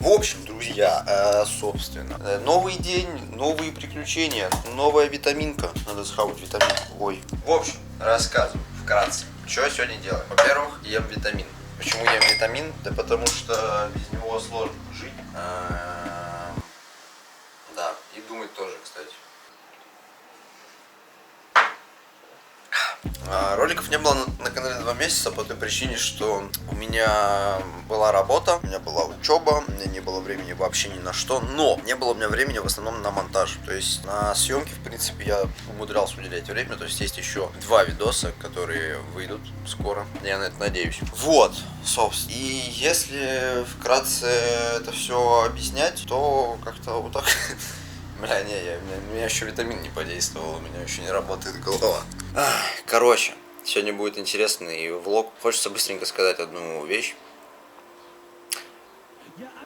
В общем, друзья, собственно, новый день, новые приключения, новая витаминка. Надо схавать витаминку. Ой. В общем, рассказываю вкратце, что я сегодня делаю. Во-первых, ем витамин. Почему ем витамин? Да потому что без него сложно жить. Да, и думать тоже, кстати. Роликов не было на канале 2 месяца по той причине, что у меня была работа, у меня была учеба, у меня не было времени вообще ни на что, но не было у меня времени в основном на монтаж. То есть на съемки, в принципе, я умудрялся уделять время, то есть есть еще 2 видоса, которые выйдут скоро, я на это надеюсь. Вот, собственно. И если вкратце это все объяснять, то как-то вот так... Бля, не, у меня еще витамин не подействовал, у меня еще не работает голова. Короче, сегодня будет интересный влог. Хочется быстренько сказать одну вещь.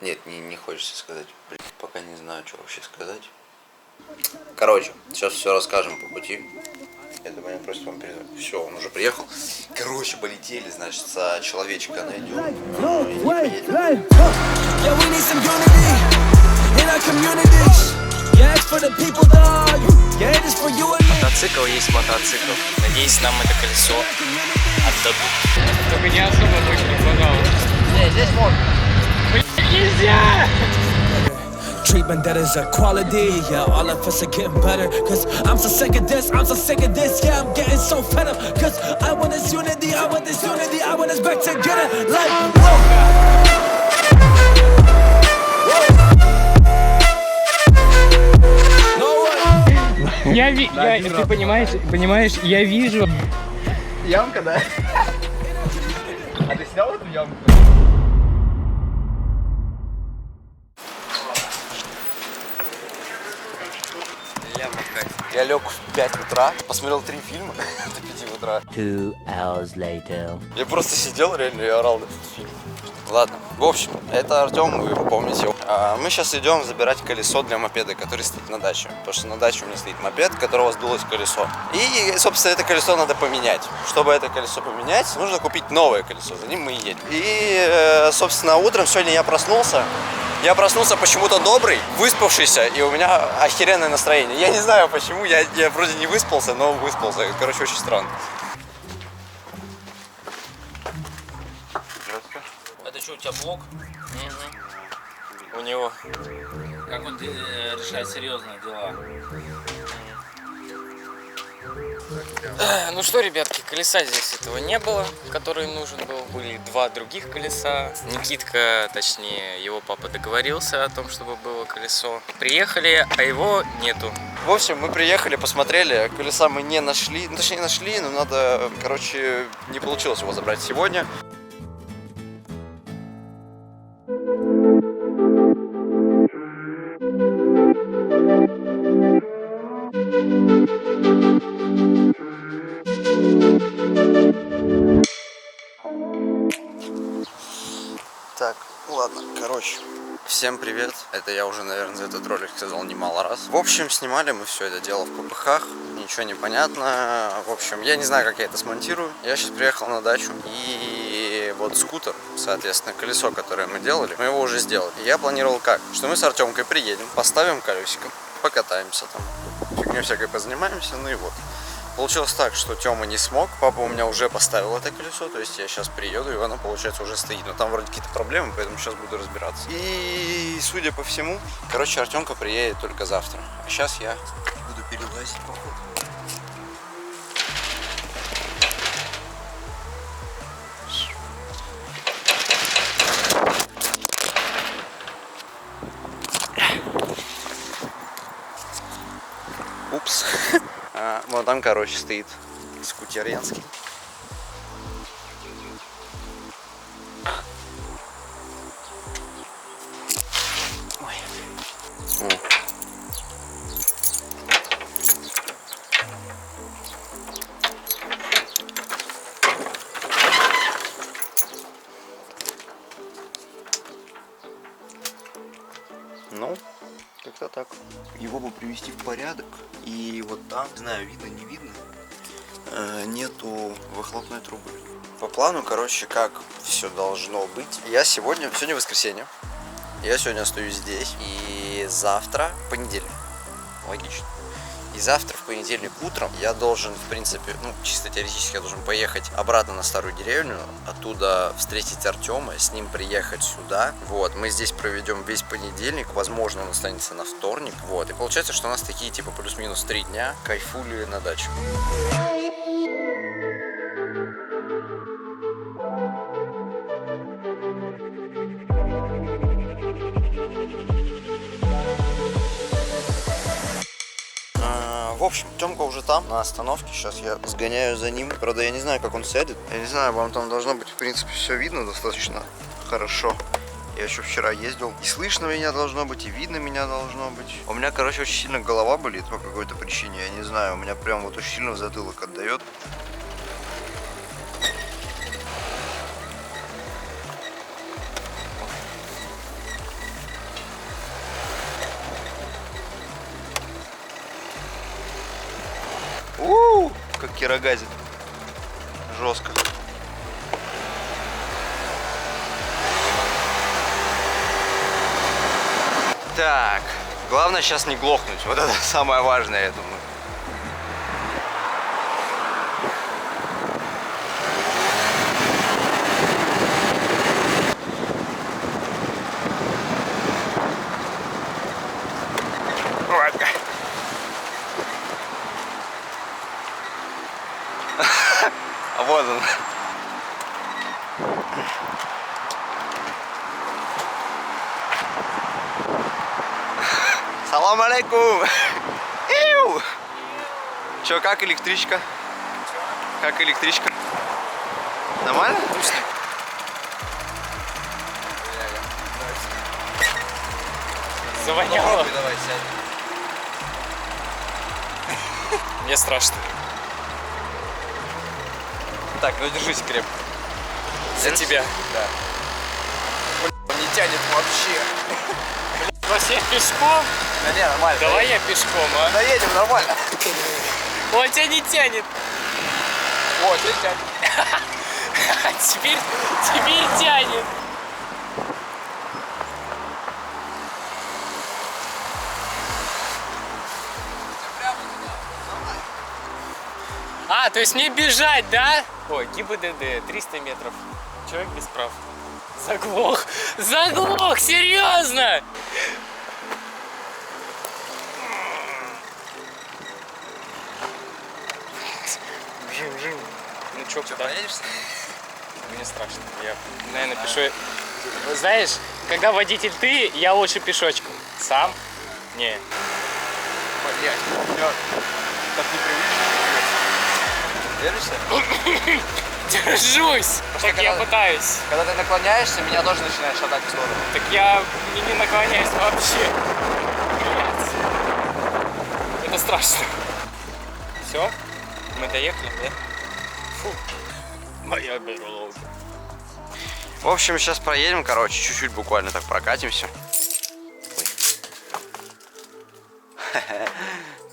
Нет, не хочется сказать. Блин, пока не знаю, что вообще сказать. Короче, сейчас все расскажем по пути. Это меня просто вам передать. Все, он уже приехал. Короче, полетели, значит, человечка найдем. И поедем. Мотоцикл есть мотоцикл. Надеюсь, нам это колесо отдадут. Только не особо мощно, пожалуйста. Не, здесь можно. Нельзя! Treatment that is a quality, yeah, all of us are getting better. Cause I'm so sick of this, I'm so sick of this, yeah, I'm getting so fed up. Cause I want this unity, I want this unity, I want us back together. Like, Ты понимаешь, я вижу. Ямка, да? А ты снял эту ямку? Я лег в 5 утра, посмотрел 3 фильма до 5 утра. 2 hours later. Я просто сидел реально и орал на этот фильм. Ладно, в общем, это Артем, вы его помните. Мы сейчас идем забирать колесо для мопеда, который стоит на даче. Потому что на даче у меня стоит мопед, у которого сдулось колесо. И, собственно, это колесо надо поменять. Чтобы это колесо поменять, нужно купить новое колесо, за ним мы и едем. И, собственно, утром сегодня я проснулся. Я проснулся почему-то добрый, выспавшийся, и у меня охеренное настроение. Я не знаю почему, я вроде не выспался, но выспался. Короче, очень странно. Это что, у тебя блок? У него. Как он решает серьезные дела? Ну что, ребятки, колеса здесь этого не было, который нужен был. Были 2 других колеса. Никитка, точнее, его папа договорился о том, чтобы было колесо. Приехали, а его нету. В общем, мы приехали, посмотрели, колеса мы не нашли. Ну, точнее, нашли, но надо, короче, не получилось его забрать сегодня. Так, ладно, короче. Всем привет. Это я уже, наверное, за этот ролик сказал немало раз. В общем, снимали мы все это дело в ППХ. Ничего не понятно. В общем, я не знаю, как я это смонтирую. Я сейчас приехал на дачу. И вот скутер, соответственно, колесо, которое мы делали, мы его уже сделали. И я планировал как? Что мы с Артемкой приедем, поставим колесико, покатаемся там, фигню всякой позанимаемся, ну и вот. Получилось так, что Тёма не смог, папа у меня уже поставил это колесо, то есть я сейчас приеду, и оно, получается, уже стоит. Но там вроде какие-то проблемы, поэтому сейчас буду разбираться. И, судя по всему, короче, Артемка приедет только завтра. А сейчас я буду перелазить по ходу. Упс. Вон там, короче, стоит скутеренский. Ой. Ну, как-то так. Его бы привести в порядок. И вот там, не знаю, видно, не видно, нету выхлопной трубы. По плану, короче, как все должно быть. Сегодня воскресенье. Я сегодня остаюсь здесь. И завтра, понедельник, логично. И завтра, в понедельник утром, я должен, в принципе, ну, чисто теоретически, я должен поехать обратно на старую деревню, оттуда встретить Артема, с ним приехать сюда. Вот, мы здесь проведем весь понедельник, возможно, он останется на вторник. Вот, и получается, что у нас такие, типа, плюс-минус 3 дня кайфули на даче. В общем, Тёмка уже там, на остановке. Сейчас я сгоняю за ним. Правда, я не знаю, как он сядет. Я не знаю, вам там должно быть, в принципе, все видно достаточно хорошо. Я еще вчера ездил. И слышно меня должно быть, и видно меня должно быть. У меня, короче, очень сильно голова болит по какой-то причине. Я не знаю, у меня прям вот очень сильно в затылок отдает. Как кирогазит. Жестко. Так, главное сейчас не глохнуть. Вот это самое важное, я думаю. А вот он. Салам алейкум. Че, как электричка? Как электричка? Нормально? Отлично. Завоняло. Давай, сядь. Мне страшно. Так, ну держись крепко. За тебя. Да. Он не тянет вообще. Вообще пешком? Да не, нормально. Давай я пешком, а? Доедем, нормально. Он тебя не тянет. Вот, теперь тянет. Теперь тянет. А, то есть мне бежать, да? Ой, ГИБДД, 300 метров. Человек без прав. Заглох. Заглох, серьезно? Ну чё, куда? Поедешься? Мне страшно. Я, наверное, пишу. Знаешь, когда водитель ты, я лучше пешочком. Сам? Не. Блять, так непривычно. Держишься? Держусь! Так я когда- пытаюсь. Когда ты наклоняешься, меня тоже начинаешь шатать в сторону. Так я не наклоняюсь вообще. Блядь. Это страшно. Все? Мы доехали, да? Фу. Моя берлога. В общем, сейчас проедем, короче, чуть-чуть буквально так прокатимся. Ой.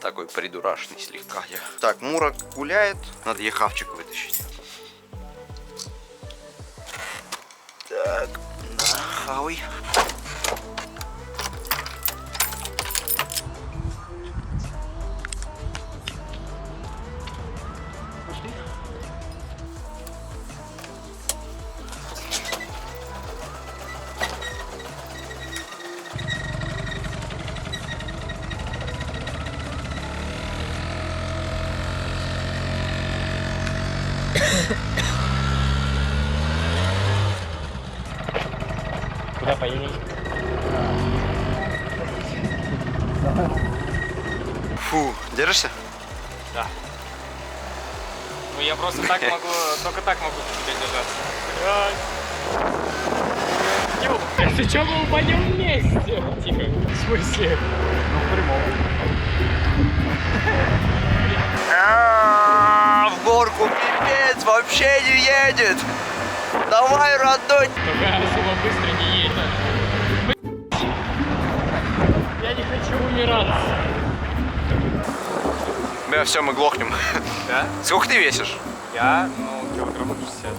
Такой придурашный слегка я. Так, Мура гуляет, надо ей хавчик вытащить. Так, хавай. Куда поедем? Фу, держишься? Да. Ну я просто так могу, только так могу тебя держаться. Если что, мы упадем вместе. Тихо. В смысле? Ну, в прямом. В горку пипец, вообще не едет. Давай, родной. Только особо быстро не едет. Я не хочу умирать. Бля, все, мы глохнем. Да? Сколько ты весишь? Я, ну, килограммов 60.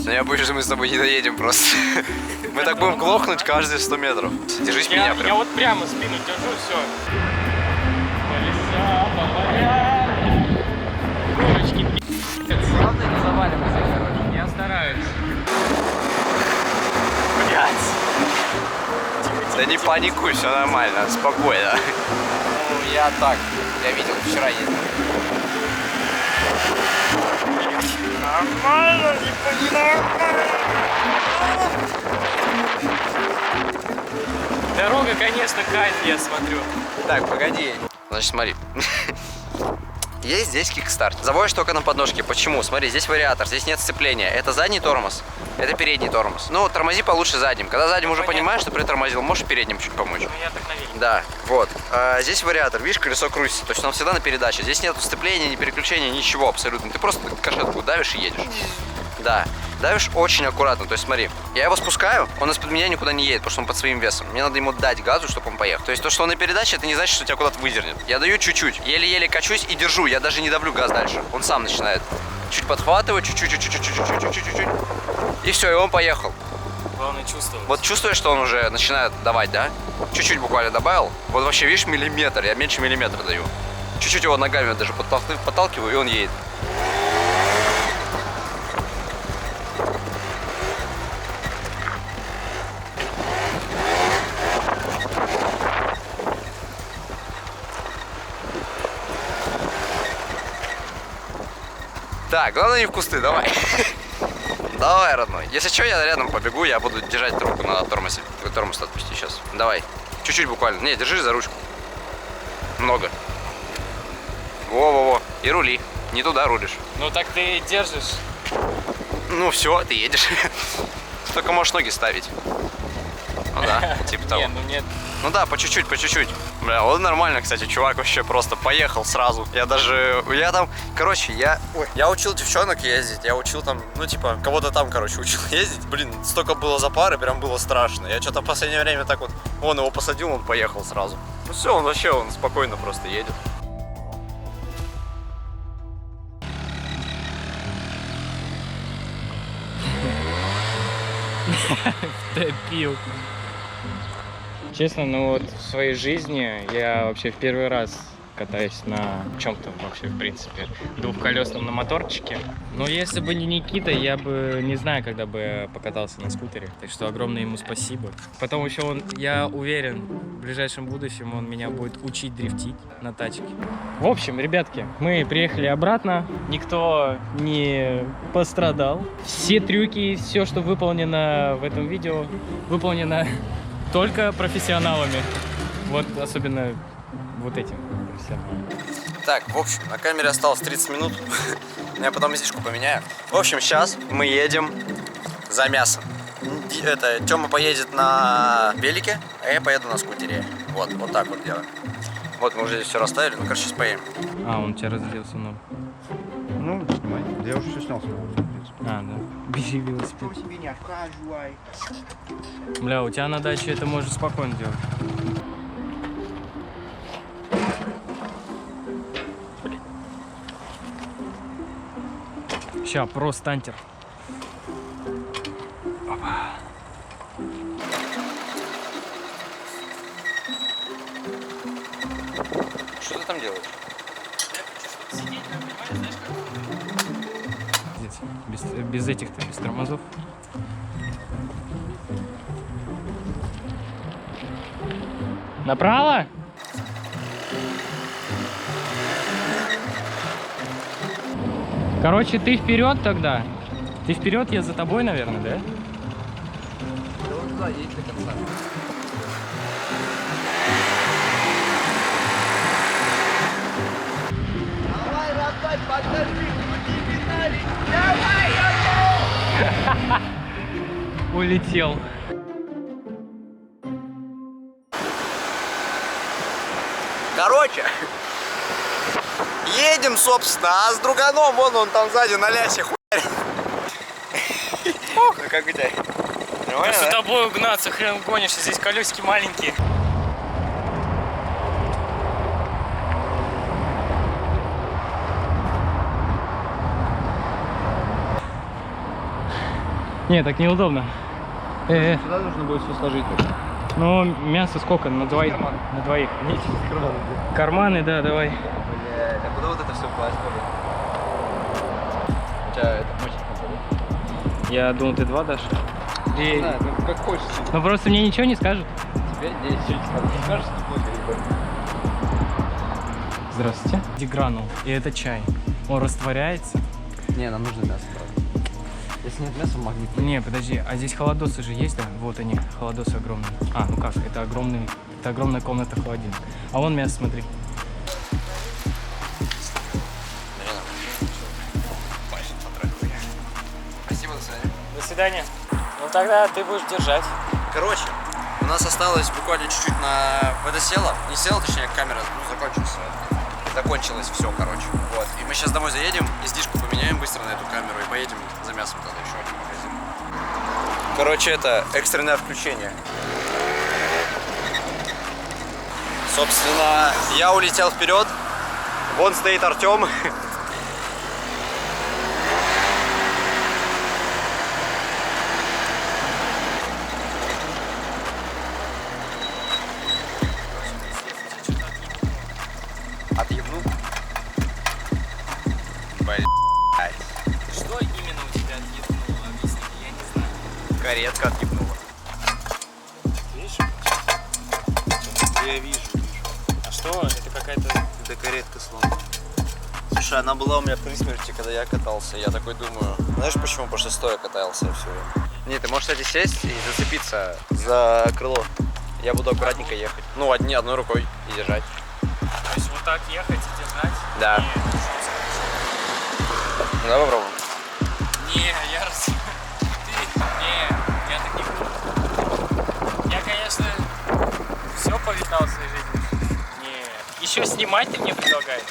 Ну, я боюсь, что мы с тобой не доедем просто. Мы так будем глохнуть каждые 100 метров. Держись меня Я прям. вот прямо спину держу, все. Колеса, поварят. Горочки, пи***ц. Главное не заваливайся, короче. Я стараюсь. Блядь. Да не паникуй, все нормально, спокойно. Ну, я так, я видел, вчера ездил. Нормально, не понимаю. Дорога, конечно, кайф, я смотрю. Так, погоди. Значит, смотри. Есть здесь кикстарт. Заводишь только на подножке. Почему? Смотри, здесь вариатор, здесь нет сцепления. Это задний тормоз, это передний тормоз. Ну, тормози получше задним. Когда задним уже понимаешь, что притормозил, можешь передним чуть помочь. Ну, я так наверное. Да, вот. Здесь вариатор, видишь, колесо крутится. То есть он всегда на передаче. Здесь нет сцепления, ни переключения, ничего абсолютно. Ты просто кашетку давишь и едешь. Да. Давишь очень аккуратно, то есть смотри, я его спускаю, он из-под меня никуда не едет, потому что он под своим весом. Мне надо ему дать газу, чтобы он поехал. То есть то, что он на передаче, это не значит, что тебя куда-то выдернет. Я даю чуть-чуть, еле-еле качусь и держу, я даже не давлю газ дальше. Он сам начинает. Чуть подхватываю, чуть-чуть. И все, и он поехал. Главное чувствовать. Вот чувствуешь, что он уже начинает давать, да? Чуть-чуть буквально добавил. Вот вообще, видишь, миллиметр, я меньше миллиметра даю. Чуть-чуть его ногами даже подталкиваю, и он едет. Так, главное не в кусты, давай. Давай, родной. Если что, я рядом побегу, я буду держать руку на тормозе. Тормоз отпусти сейчас. Давай. Чуть-чуть буквально. Не, держи за ручку. Много. Во-во-во. И рули. Не туда рулишь. Ну так ты держишь. Ну все, ты едешь. Только можешь ноги ставить. Ну да, типа того. Не, ну нет. Ну да, по чуть-чуть, по чуть-чуть. Бля, он нормально, кстати, чувак вообще просто поехал сразу. Я там, короче, я учил девчонок ездить, я учил там, ну типа, кого-то там, короче, учил ездить. Блин, столько было запары, прям было страшно. Я что-то в последнее время так вот, он его посадил, он поехал сразу. Ну все, он спокойно просто едет. Топил. Честно, ну вот в своей жизни я вообще в первый раз катаюсь на чем-то вообще, в принципе, двухколесном на моторчике. Но если бы не Никита, я бы не знаю, когда бы я покатался на скутере. Так что огромное ему спасибо. Потом еще я уверен, в ближайшем будущем он меня будет учить дрифтить на тачке. В общем, ребятки, мы приехали обратно. Никто не пострадал. Все трюки, все, что выполнено в этом видео, выполнено только профессионалами. Вот особенно вот этим профессионалом. Так, в общем, на камере осталось 30 минут. Я потом местечку поменяю. В общем, сейчас мы едем за мясом. Тёма поедет на велике, а я поеду на скутере. Вот так вот делаем. Вот мы уже здесь все расставили, ну, короче, сейчас поедем. А, он тебя разделся, ну. Ну, снимай. Я уже все снял с него, в принципе. А, да. Бери велосипед. Бля, у тебя на даче это можешь спокойно делать. Ща, про стантер. Что ты там делаешь? Без этих-то, без тормозов. Направо? Короче, ты вперед тогда. Ты вперед, я за тобой, наверное, да? Да вот туда, едь до конца. Давай, родной, подожди, давай, Улетел. Короче, едем, собственно, а с друганом, вон он там сзади на лясе хуярит. Ну как у тебя? Нормально, За да? тобой угнаться, хрен гонишься, здесь колесики маленькие. Не, так неудобно. Сюда нужно будет все сложить. Ну, мясо сколько? На двоих? На двоих. Карманы, да, давай. Блядь, а куда вот это все класть? У тебя это мочить надо, да? Я думал, ты 2 дашь. Не знаю, ну как хочешь. Ну просто мне ничего не скажут. Теперь 10. Не скажешь, что будет. Здравствуйте. Дегранул. И это чай. Он растворяется. Не, нам нужно мясо, брат. Если нет мяса, магнит. Не, подожди, а здесь холодосы же есть, да? Вот они, холодосы огромные. А, ну как, это огромная комната холодильник. А вон мясо, смотри. Спасибо, до свидания. До свидания. Ну тогда ты будешь держать. Короче, у нас осталось буквально чуть-чуть на... Это село? Не село, точнее, камера, ну, закончилось все, короче. Вот. И мы сейчас домой заедем, SD-шку поменяем быстро на эту камеру и поедем за мясом тогда еще один магазин. Короче, это экстренное включение. Собственно, я улетел вперед. Вон стоит Артем. Отъебнул? Блядь. Что именно у тебя отъеднуло? Объясни, я не знаю. Каретка отъебнула. Видишь? Я вижу. А что? Это какая-то... Это каретка сломана. Слушай, она была у меня при смерти, когда я катался. Я такой думаю, знаешь почему? Потому что стоя катался все время. Не, ты можешь, кстати, сесть и зацепиться за крыло. Я буду аккуратненько ехать. Ну, одной рукой и держать. То есть вот так ехать и держать? Да. Ну, давай попробуем. Не, я раз... Не, я так не буду. Я, конечно, все повидал в своей жизни. Нет. Еще снимать ты мне предлагаешь?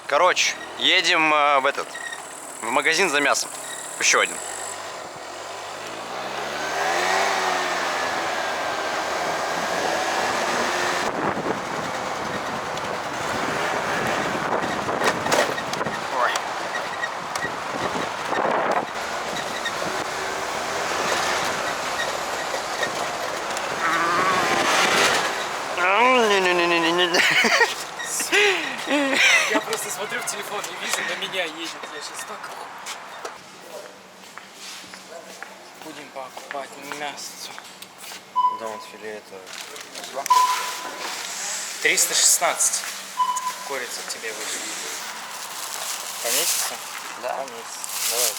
Короче, едем в магазин за мясом. Еще один. Я просто смотрю в телефон и вижу, на меня едет. Я сейчас так... Будем покупать мясо. Да, вот филе это... 316. Курица тебе вышла. Поместится? Да. Поместится. Давай.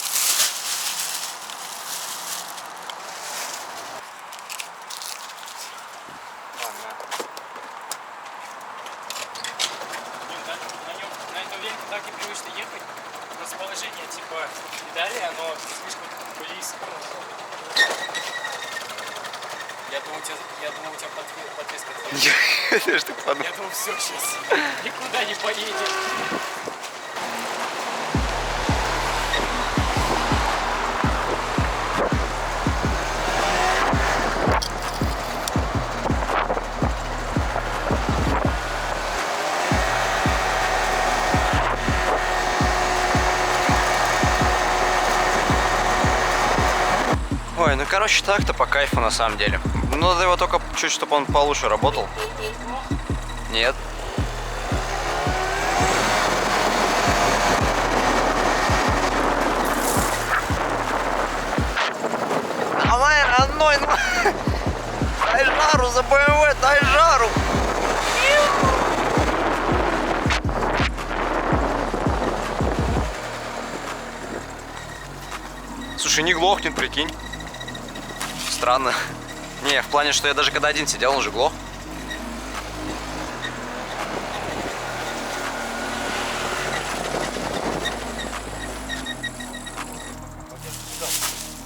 На этом веке так и привычно ехать. Расположение типа педали, оно слишком близко. Я думал, у тебя подвеска. Я ж так подумал. Я думал, все, сейчас никуда не поедем. Ой, ну короче так-то по кайфу на самом деле. Ну надо его только чуть, чтобы он получше работал. Нет. Давай, родной, ну... Дай жару за БМВ, дай жару! Слушай, не глохнет, прикинь. Странно. Не, в плане, что я даже когда один сидел, он же глох.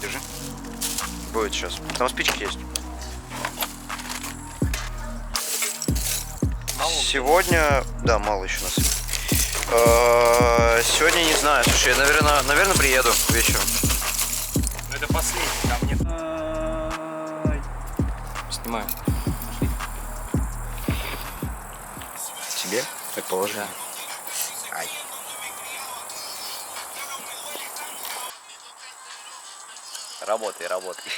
Держи. Будет сейчас. Там спички есть. Сегодня... Да, мало еще нас. Сегодня не знаю. Слушай, я, наверное, приеду вечером. Ну это последний, там нет. Снимаю. Тебе? Как положено? Ай. Работай, работай.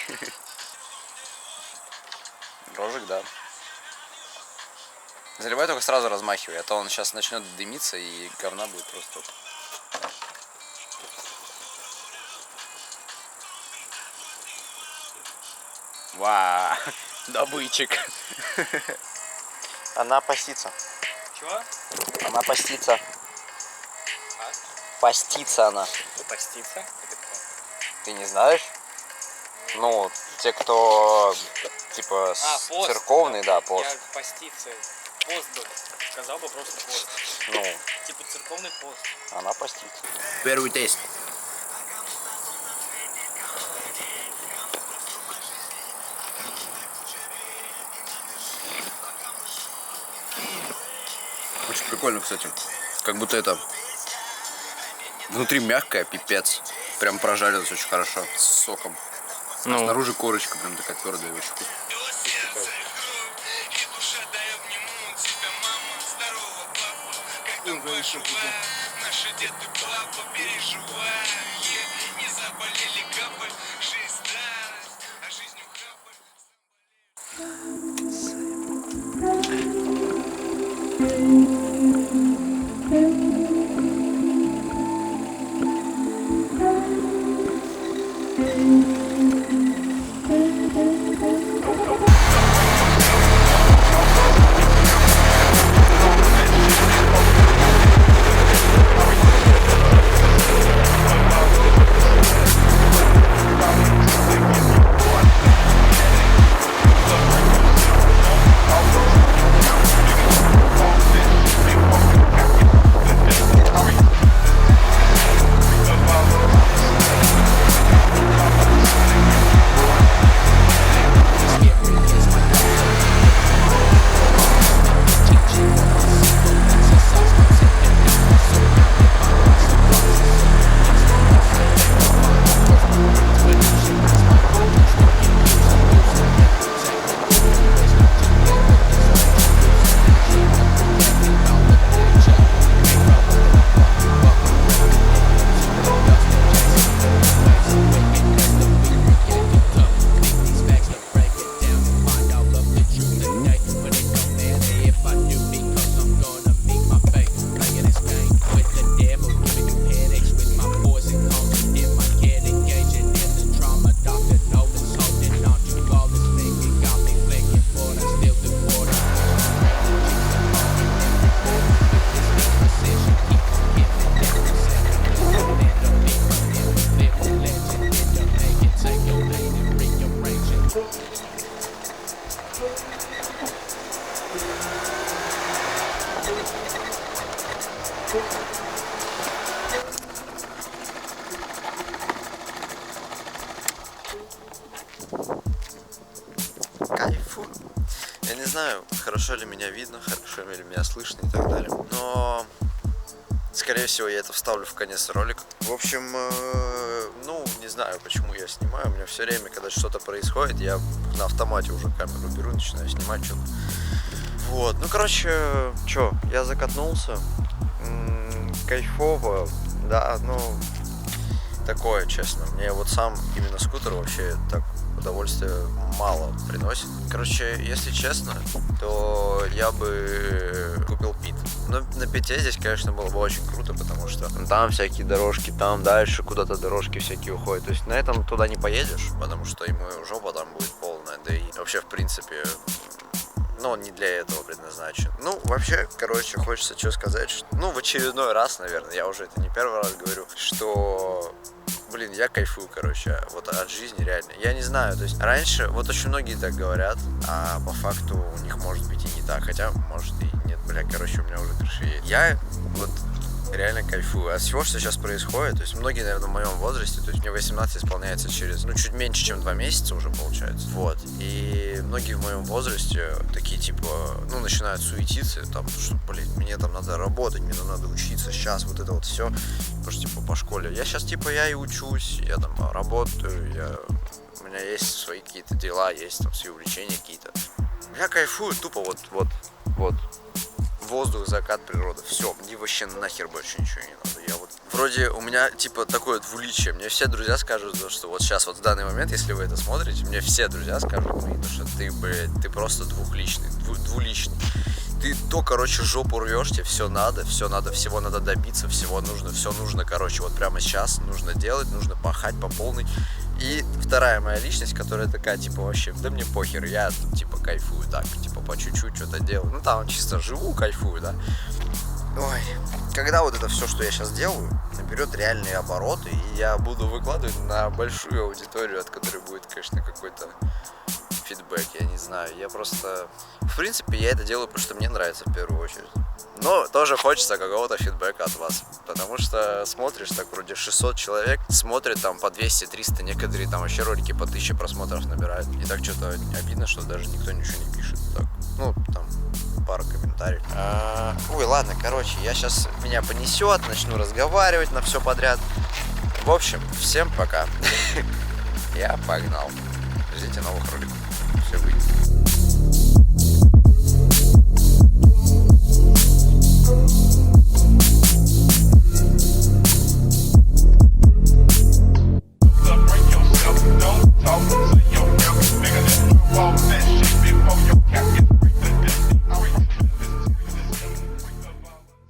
Рожек, да. Заливай только сразу размахивай, а то он сейчас начнет дымиться и говна будет просто. Ва, добытчик. Она постится. Чего? Она постится. Постится она. Поститься? Это кто? Ты не знаешь? Ну, те, кто типа пост. церковный, да, пост. Я поститься. Пост был. Сказал бы просто пост. Ну, Типа церковный пост. она постится. Первый тест. Очень прикольно, кстати. Как будто это внутри мягкое, пипец. Прям прожарилось очень хорошо, с соком. Ну, Снаружи корочка прям такая твердая, очень вкусная. Кайфу. Я не знаю, хорошо ли меня видно, хорошо ли меня слышно и так далее. Но, скорее всего, я это вставлю в конец ролика. В общем, ну, не знаю, почему я снимаю. У меня все время, когда что-то происходит, я на автомате уже камеру беру, начинаю снимать что-то. Вот, ну, короче, я закатнулся. Кайфово, да, ну, такое, честно. Мне вот сам именно скутер вообще так удовольствия мало приносит. Короче, если честно, то я бы купил пит. Но на пите здесь, конечно, было бы очень круто, потому что там всякие дорожки, там дальше куда-то дорожки всякие уходят. То есть на этом туда не поедешь, потому что ему жопа там будет полная. Да и вообще, в принципе, но он не для этого предназначен. Ну, вообще, короче, хочется что сказать, что, ну, в очередной раз, наверное, я уже это не первый раз говорю, что, блин, я кайфую, короче, вот от жизни реально. Я не знаю, то есть раньше, вот очень многие так говорят, а по факту у них может быть и не так, хотя, может и нет, бля, короче, у меня уже крыша едет. Я вот реально кайфую от всего, что сейчас происходит. То есть многие, наверное, в моем возрасте, то есть мне 18 исполняется через, ну, чуть меньше, чем 2 месяца уже получается. Вот. И многие в моем возрасте такие, типа, ну, начинают суетиться, там, что, блин, мне там надо работать, мне там надо учиться, сейчас вот это вот все, потому что, типа, по школе. Я сейчас, типа, я и учусь, я там работаю, у меня есть свои какие-то дела, есть там свои увлечения какие-то. Я кайфую тупо вот. Воздух, закат, природа. Все, мне вообще нахер больше ничего не надо. Я вот вроде у меня типа такое двуличие. Мне все друзья скажут, что вот сейчас, вот в данный момент, если вы это смотрите, мне все друзья скажут, что ты, блядь, ты просто двуличный. Ты то, короче, жопу рвешь, тебе все надо, всего надо добиться, всего нужно, все нужно, короче, вот прямо сейчас нужно делать, нужно пахать по полной. И вторая моя личность, которая такая, типа, вообще, да мне похер, я, типа, кайфую так, типа, по чуть-чуть что-то делаю. Ну, там чисто живу, кайфую, да. Ой, когда вот это все, что я сейчас делаю, наберет реальные обороты, и я буду выкладывать на большую аудиторию, от которой будет, конечно, какой-то фидбэк, я не знаю. Я просто... В принципе, я это делаю, потому что мне нравится в первую очередь. Но тоже хочется какого-то фидбэка от вас. Потому что смотришь, так вроде 600 человек смотрят там по 200-300, некоторые там вообще ролики по 1000 просмотров набирают. И так что-то обидно, что даже никто ничего не пишет. Так, ну, там, пару комментариев. Ой, ладно, короче, я сейчас меня понесет, начну разговаривать на все подряд. В общем, всем пока. Я погнал. Ждите новых роликов. Все выйдет.